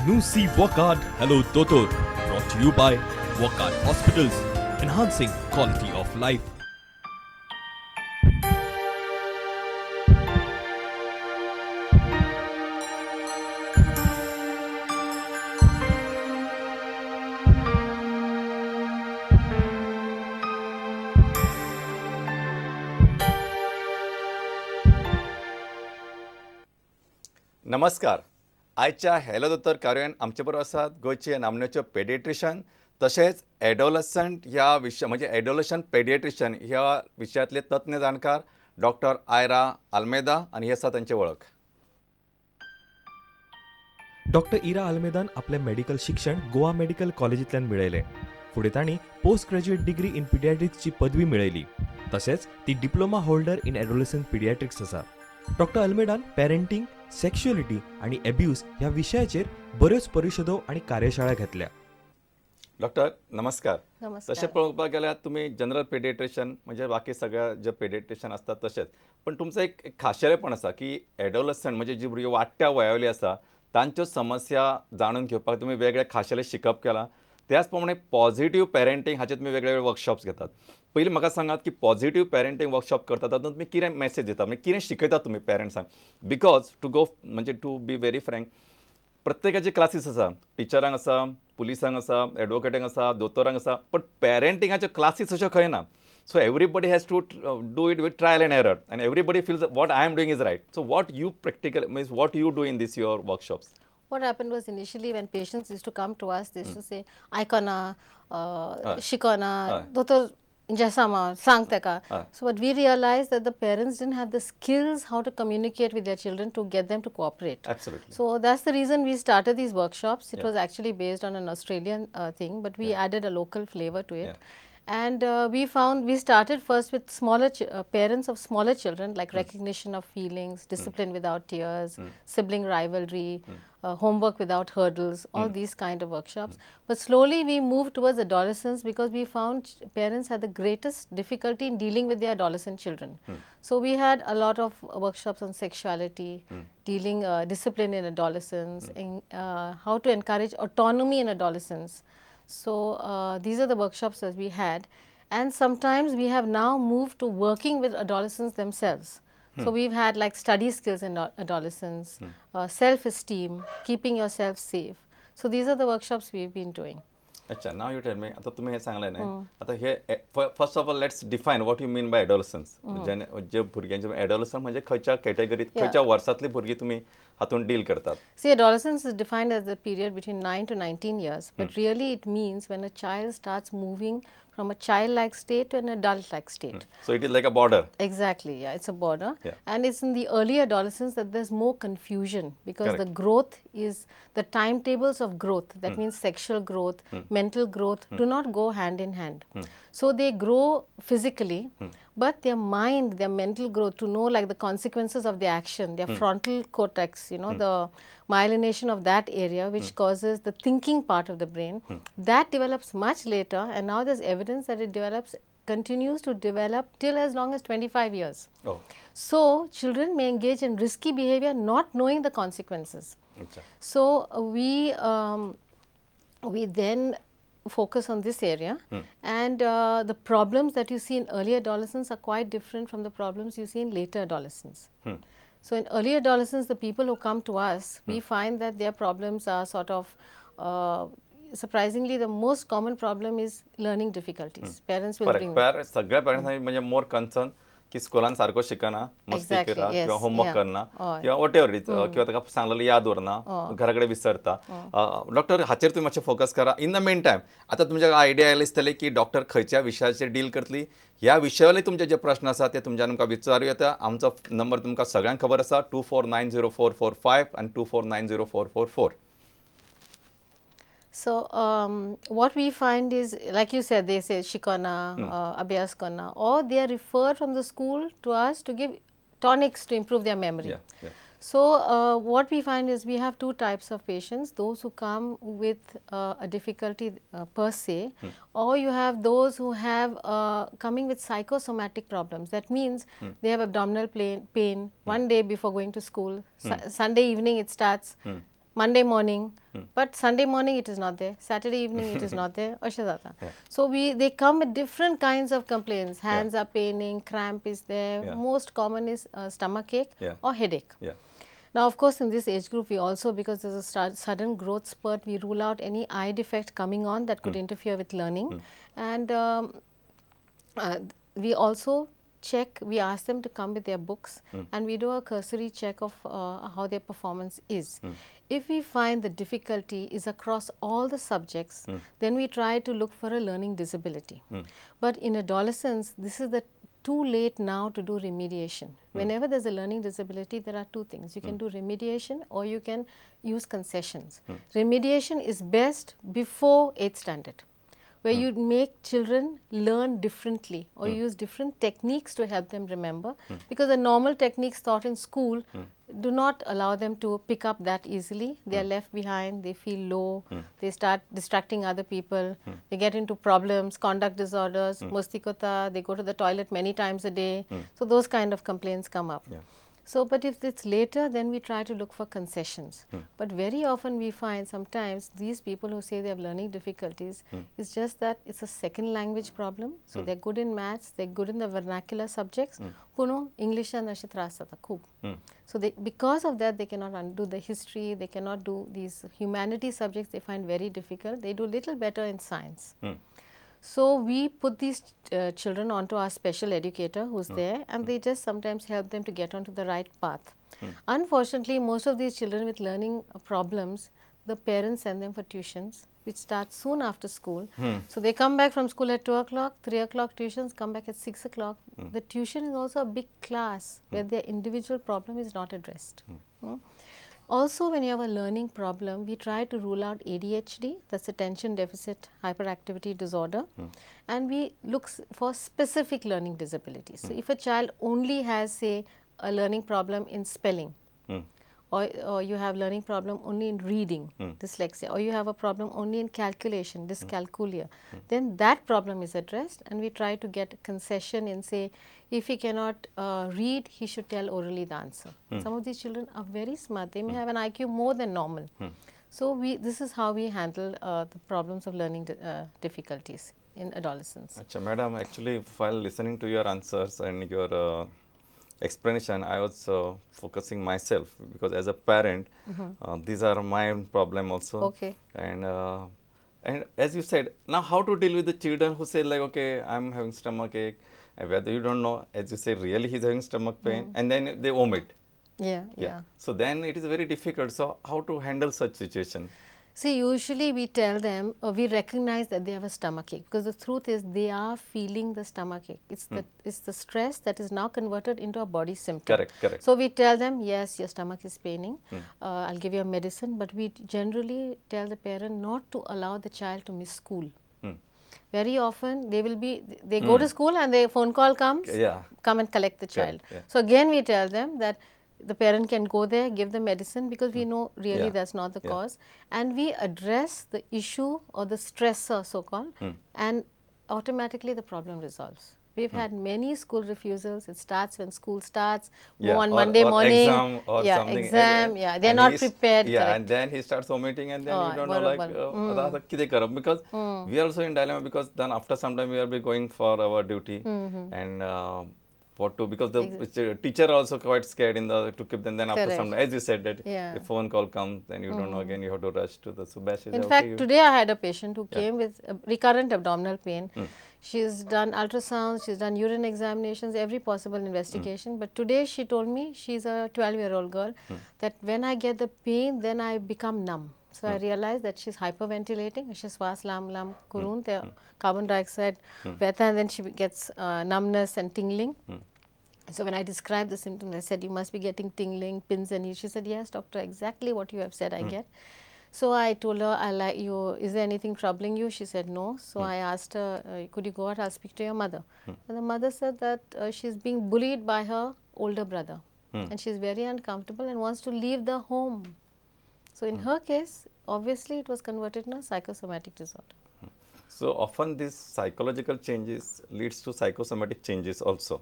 Nusi Wakad Hello Totor, brought to you by Wakad Hospitals, enhancing quality of life. नमस्कार. आयच्या hello दोतोर कार्यान आमचे बरोबर आसात गोंयचे नामनेचे पेडियट्रिशन तशेंच एडोलसंट ह्या विशय म्हणजे एडोलसंट पेडियट्रिशन ह्या विशयांतले तज्ञ जाणकार डॉक्टर आयरा आल्मेदा आनी ही आसा तांची वळख. डॉक्टर इरा आल्मेदान आपलें मेडिकल शिक्षण गोवा मेडिकल कॉलेजींतल्यान मेळयलें. फुडें तांणी पोस्ट ग्रॅज्युएट डिग्री इन पिडियाट्रिक्सची पदवी मेळयली. तशेंच ती डिप्लोमा होल्डर इन एडोलसंट पिडियाट्रिक्स आसा. डॉक्टर आल्मेदान पॅरेंटिंग, सेक्शुअलिटी आनी एब्यूज ह्या विशयाचेर बऱ्योच परिशदो आनी कार्यशाळा घेतल्या. डॉक्टर नमस्कार. नमस्कार. तशें पळोवपाक गेल्यार तुमी जनरल पेडियट्रिशन म्हणजे बाकी सगळ्या जे पेडियट्रिशन आसतात तशेंच, पण तुमचं एक खाशेलेपण आसा की एडोलसंट म्हणजे जी भुरगीं वाडट्या वयावयली आसा तांच्यो समस्या जाणून घेवपाक तुमी वेगळे खाशेले शिकप केलां. त्याच प्रमाणे पॉझिटिव्ह पेरंटींग हाचे तुमी वेगवेगळे वर्कशॉप्स घेतात. पयलीं म्हाका सांगात की पॉझिटिव्ह पेरंटींग वर्कशॉप करता तातूंत तुमी कितें मॅसेज दितात, म्हणजे कितें शिकयतात तुमी पेरंट्सांक? Because to be very frank, प्रत्येकाचे क्लासीस आसा, टिचरांक आसा, पुलिसांक आसा, एडवोकेटांक आसा, दोतोरांक आसा, पण पेरंटिंगाचे क्लासीस अश्यो खंय ना. So everybody has to do it with trial and error, and everybody feels that what I am doing is right. So what you practically means, what you do in this your workshops? What happened was initially when patients used to come to us, they used to say, "Aikona, shikona, dotor injesama, sang teka." So what we realized that the parents didn't have the skills how to communicate with their children to get them to cooperate. Absolutely. So that's the reason we started these workshops. It was actually based on an Australian thing, but we added a local flavor to it. And we started first with smaller parents of smaller children, like recognition of feelings, discipline without tears, sibling rivalry, homework without hurdles, all these kind of workshops. But slowly we moved towards adolescence because we found parents had the greatest difficulty in dealing with their adolescent children. So we had a lot of workshops on sexuality, dealing discipline in adolescence, how to encourage autonomy in adolescence. So these are the workshops that we had, and sometimes we have now moved to working with adolescents themselves. So we've had like study skills in adolescence, self-esteem, keeping yourself safe. So these are the workshops we've been doing. अच्छा, नाव you tell me. आता तुम्ही हे सांगले न्ही, आता हे first of all let's define what you mean by adolescence. जे भुरग्यांचे adolescence म्हणजे खंयच्या कॅटेगरीत खंयच्या वर्सांतली भुरगीं तुमी हातून डील करतात? See, adolescence is defined as the period between 9 to 19 years, but really it means when a child starts moving from a childlike state to an adult-like state. So it is like a border. Exactly, yeah, it's a border. Yeah. And it's in the early adolescence that there's more confusion because Correct. the growth is, the timetables of growth, that means sexual growth, mental growth, do not go hand in hand. So they grow physically, but their mind, their mental growth, to know like the consequences of their action, their frontal cortex, you know, the myelination of that area which causes the thinking part of the brain, that develops much later, and now there's evidence that it continues to develop till as long as 25 years. Oh. So children may engage in risky behavior not knowing the consequences. अच्छा. So we then focus on this area, and the problems that you see in early adolescence are quite different from the problems you see in later adolescence. So in early adolescence, the people who come to us, we find that their problems are sort of, surprisingly, the most common problem is learning difficulties. Parents will bring. सगळ्या पेरेंट्सांनी म्हणजे मोर concern की स्कुलान सारको शिकना, मस्ती Exactly, करा yes, किंवा homework yeah. करना हय. किंवा वॉट एव्हर किंवा ताका सांगलेलें याद उरना, घरा कडेन विसरता. डॉक्टर हाचेर तुमी मातशें फोकस करा. इन द मेन टायम आतां तुमच्या आयडिया आयली आसतली की डॉक्टर खंयच्या विशयाचेर डील करतली. ह्या विशयावयले तुमचे जे प्रश्न आसा ते तुमच्यान आमकां विचारूं येता. आमचो नंबर तुमकां सगळ्यांक खबर आसा, 24904445 आनी 24904444. So what we find is, like you said, they say shikona, abhyas karna, or they are referred from the school to us to give tonics to improve their memory. Yeah, yeah. So what we find is we have two types of patients: those who come with a difficulty per se, or you have those who have coming with psychosomatic problems. That means they have abdominal pain one day before going to school. Sunday evening it starts. Monday morning, but Sunday morning it is not there. Saturday evening it is not there. अशें जाता. So they come with different kinds of complaints. Hands are paining, cramp is there. Yeah. Most common is stomach ache Yeah. or headache. Yeah. Now, of course, in this age group, we also, because there's a sudden growth spurt, we rule out any eye defect coming on that could interfere with learning. And we also check, we ask them to come with their books and we do a cursory check of how their performance is. If we find the difficulty is across all the subjects, then we try to look for a learning disability. But in adolescence, this is the too late now to do remediation. Whenever there's a learning disability, there are two things. You can do remediation or you can use concessions. Remediation is best before 8th standard, where you make children learn differently or use different techniques to help them remember, because the normal techniques taught in school do not allow them to pick up that easily. They are left behind, they feel low, they start distracting other people, they get into problems, conduct disorders, mustikota, they go to the toilet many times a day. So those kind of complaints come up. Yeah. So, but if it's later, then we try to look for concessions. But very often we find sometimes these people who say they have learning difficulties, it's just that it's a second language problem. So they're good in maths, they're good in the vernacular subjects. Puno English and khub. So they, because of that, they cannot undo the history, they cannot do these humanity subjects they find very difficult. They do little better in science. So we put these children onto our special educator who's there, and they just sometimes help them to get onto the right path. Unfortunately, most of these children with learning problems, the parents send them for tuitions, which start soon after school. So they come back from school at 2 o'clock, 3 o'clock tuitions, come back at 6 o'clock. The tuition is also a big class where their individual problem is not addressed. Also, when you have a learning problem, we try to rule out ADHD, that's attention deficit hyperactivity disorder, and we look for specific learning disabilities. So, if a child only has, say, a learning problem in spelling, or you have learning problem only in reading, dyslexia, or you have a problem only in calculation, dyscalculia, then that problem is addressed, and we try to get a concession in, say, if he cannot read, he should tell orally the answer. Some of these children are very smart. They may have an IQ more than normal. So this is how we handle the problems of learning difficulties in adolescence. Acha, madam, actually, while listening to your answers and your explanation, I was focusing myself, because as a parent, these are my problem also. Okay. And as you said, now how to deal with the children who say like, okay, I'm having stomach ache, and whether you don't know, as you say, really he's having stomach pain, and then they omit. Yeah. So then it is very difficult. So how to handle such situation? See, usually we tell them, we recognize that they have a stomach ache, because the truth is they are feeling the stomach ache. It's the stress that is now converted into a body symptom. Correct. So we tell them, yes, your stomach is paining, I'll give you a medicine, but we generally tell the parent not to allow the child to miss school. Very often they go to school and their phone call comes, come and collect the child. So again we tell them that the parent can go there, give the medicine, because we know really that's not the cause, and we address the issue or the stressor, so called, and automatically the problem resolves. We've had many school refusals. It starts when school starts, on Monday morning. Exam or something. Exam, they're not prepared. Yeah, and then he starts vomiting, and then you don't know, like, because we are also in dilemma, because then after some time we will be going for our duty, and what to, because the teacher also quite scared to keep them. Then after some time, as you said, that if phone call comes, then you don't know, again you have to rush to the Subash. In fact, today I had a patient who came with recurrent abdominal pain. She's done ultrasounds, she's done urine examinations, every possible investigation. But today she told me, she's a 12-year-old girl, that when I get the pain, then I become numb. So I realized that she's hyperventilating. She swas lam kurun, the carbon dioxide, and then she gets numbness and tingling. So when I described the symptoms, I said, you must be getting tingling, pins and needles. She said, yes, doctor, exactly what you have said I get. So I told her, I like you, is there anything troubling you? She said no. So I asked her, could you go out, I'll speak to your mother. And the mother said that she's being bullied by her older brother. And she's very uncomfortable and wants to leave the home. So in her case, obviously it was converted into a psychosomatic disorder. So often these psychological changes leads to psychosomatic changes also.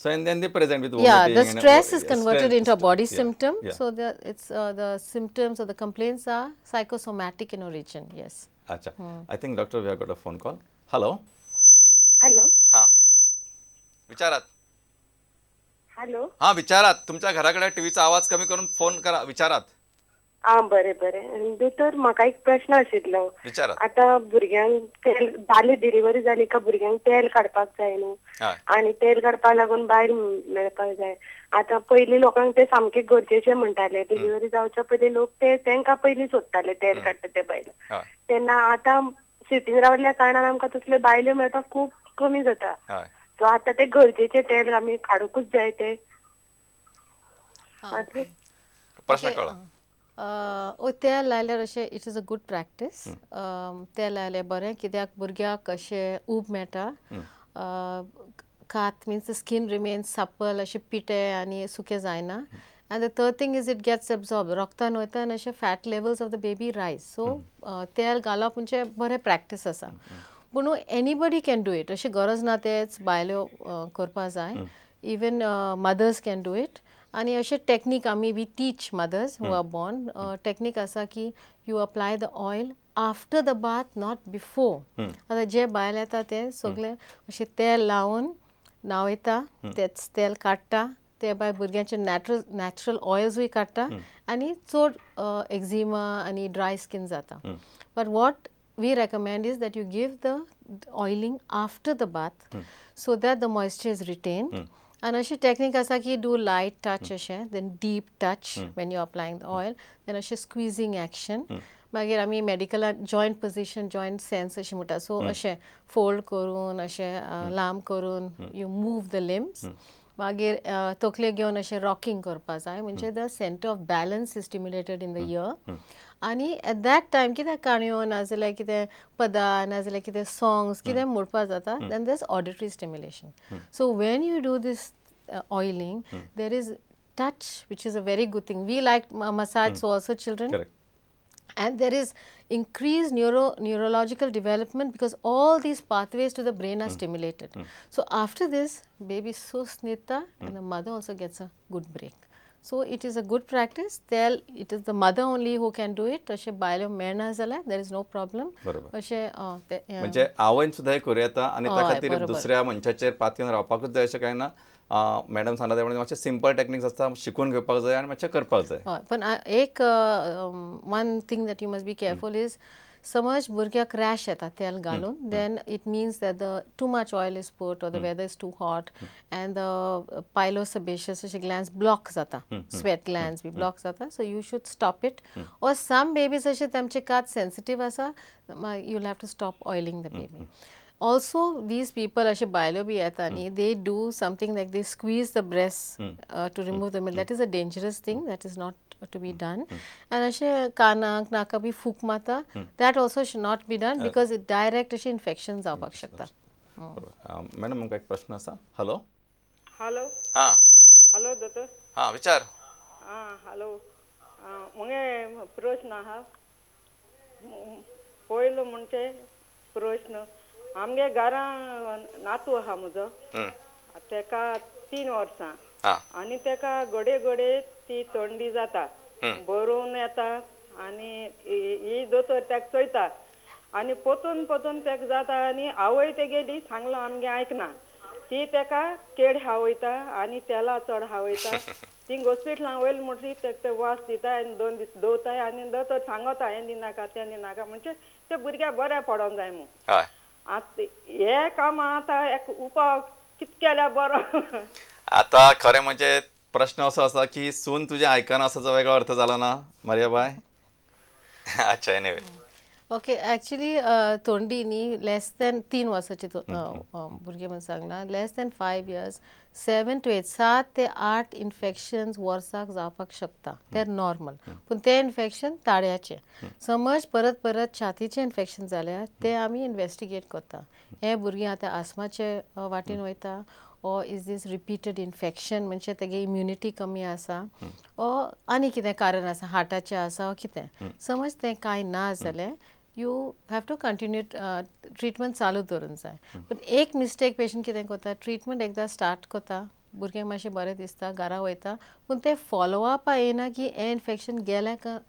So and then they present with Yeah, vomiting the and, stress is stress- converted into a body yeah, symptom. yeah. So the symptoms or the complaints are psychosomatic in origin. Yes. अच्छा. I think doctor we have got a phone call. Hello. Hello हां. विचारात. Hello हां विचारात. तुमच्या घराकडे टीव्हीचा आवाज कमी करून फोन करा. विचारात. आं बरें बरें दोतोर म्हाका एक प्रश्न आशिल्लो विचारात. आतां भुरग्यांक तेल जाली डिलिव्हरी जाली का भुरग्यांक तेल काडपाक जाय न्हू हय. आनी तेल काडपाक लागून बायल मेळपाक जाय आतां पयलीं लोकांक ते सामके गरजेचे म्हणटाले डिलिव्हरी जावच्या पयलीं लोक ते तांकां पयलीं सोदताले तेल काडटा ते बायल हय. तेन्ना आतां सिटीन रावल्ल्या कारणान आमकां तसल्यो बायल्यो मेळपाक खूब कमी जाता हय. सो आतां ते गरजेचे तेल आमी काडूकूच जाय ते आतां प्रश्न कळ्ळो. तेल लायल्यार अशें it is a good practice तेल लायल्यार बरें कित्याक भुरग्याक अशें ऊब मेळटा कात means the skin remains supple अशें पिटे आनी सुकें जायना and the third thing is it gets absorb रोगतान वयता आनी अशें fat levels of the baby rise so तेल घालप म्हणजे बरें प्रॅक्टीस आसा पूण एनीबडी कॅन डू इट अशी गरज ना तेच बायल्यो करपा जाय even mothers can do it आनी अशें टॅक्नीक आमी we teach mothers who are born technique आसा की you apply the oil after the bath not before आतां जे बायल येता ते सगळे अशें तेल लावन न्हावयता तेच तेल काडटा ते भायर भुरग्यांचे नॅचरल ऑयल्सूय काडटा आनी चड एक्झिमा आनी ड्राय स्कीन जाता but what we recommend is that you give the oiling after the bath so that the moisture is retain आनी अशी टॅक्नीक आसा की डू लायट टच अशें then deep touch when you applying the oil then अशें squeezing action मागीर आमी मेडिकलान joint position joint sense अशें म्हणटा सो अशें फोल्ड करून अशें लांब करून यू मूव द लिम्स मागीर तकले घेवन अशें रॉकिंग करपा जाय म्हणजे the centre of balance is stimulated in the year आनी एट दॅट टायम कितें काणयो नाजाल्यार कितें पदां नाजाल्यार कितें सॉंग्स कितें म्हणपा जाता then there is auditory stimulation so when you do this oiling there is touch which is a very good thing we like massage so also children Correct. and there is increased neurological development because all these pathways to the brain are stimulated so after this baby is so snita and the mother also gets a good break so it is a good practice tell it is the mother only who can do it अशें बायल्यो मेळना जाल्यार there is no problem बरोबर. अशें म्हणजे आवयन सुद्धा हे करूं येता आनी त्या हय, खातीर बरोबर. दुसऱ्या मनशाचेर पातयेवन रावपाकूच जाय अशें कांय ना मॅडम सांगला त्या मातशे सिंपल टॅक्निक्स आसता शिकून घेवपाक जाय आनी मातशें करपाक जाय हय पण एक one thing that you must be careful is समज भुरग्याक रॅश येता तेल घालून then it means that the too much oil is put or the weather is too hot and the pilosebaceous अशे ग्लॅन्स ब्लॉक जाता स्वेट ग्लॅन्स बी ब्लॉक जाता so you should stop it or some babies अशे तांचे कात sensitive आसा you have to stop oiling the baby also these people अशे बायल्यो B येता न्ही they do something like they squeeze the breast to remove the milk that is a dangerous thing that is not to be done and अशे कानाक नाका B फूक मारता that also should not be done because it direct अशे infection जावपाक शकता madam आमकां एक प्रश्न आसा हॅलो हॅलो हां हॅलो दोतोर हां विचार आं हॅलो मुगे प्रश्न आहा पयलो म्हणचे प्रश्न आमगे घरा नातू आहा म्हजो तेका 3 वर्सां आनी तेका घडये घडये ती थंडी जाता बरोवन येता आनी ही दोतोर तेका चोयता आनी पोतून पोतून तेका जाता आनी आवय तेगेली सांगलो आमगे आयकना ती तेका केड हावयता आनी तेला चड हावयता थिंग हॉस्पिटलां वयली म्हणटी तेका ते वास दिता आनी 2 दीस दवरताय आनी दोतोर सांगता हें दिनाका तें दिनाका म्हणजे ते भुरग्याक बरें पडोंक जाय म्हूण आतां हे काम आतां एक उपाय कित केल्यार बरो आता खरें म्हणजे प्रश्न असो आसा की सून तुजें आयकना असो वेगळो अर्थ जालो ना मारियाबाय अच्छा एनीवे ओके ॲक्च्युली तोंडी न्ही लेस दॅन 3 वर्साचे भुरगे म्हणून Sangla less than 5 years 7 to 8 7 ते 8 इन्फेक्शन्स वर्साक जावपाक शकता ते नॉर्मल पूण ते इन्फेक्शन ताळ्याचे समज परत परत छातीचें इन्फेक्शन जाल्यार ते आमी इन्वेस्टिगेट करता हे भुरगीं आतां आस्माचे वाटेन वयता oh is this repeated infection म्हणजे तेगे इम्युनिटी कमी आसा ओ आनी कितें कारण आसा हार्टाचें आसा ओ कितें समज तें कांय ना जाल्यार you have to continue treatment चालू दवरूंक जाय पूण एक मिस्टेक पेशंट कितें करता ट्रिटमेंट एकदां स्टार्ट करता भुरग्यांक मातशें बरें दिसता घरा वयता पूण ते फॉलो अप येना की हें इन्फेक्शन गेलें काय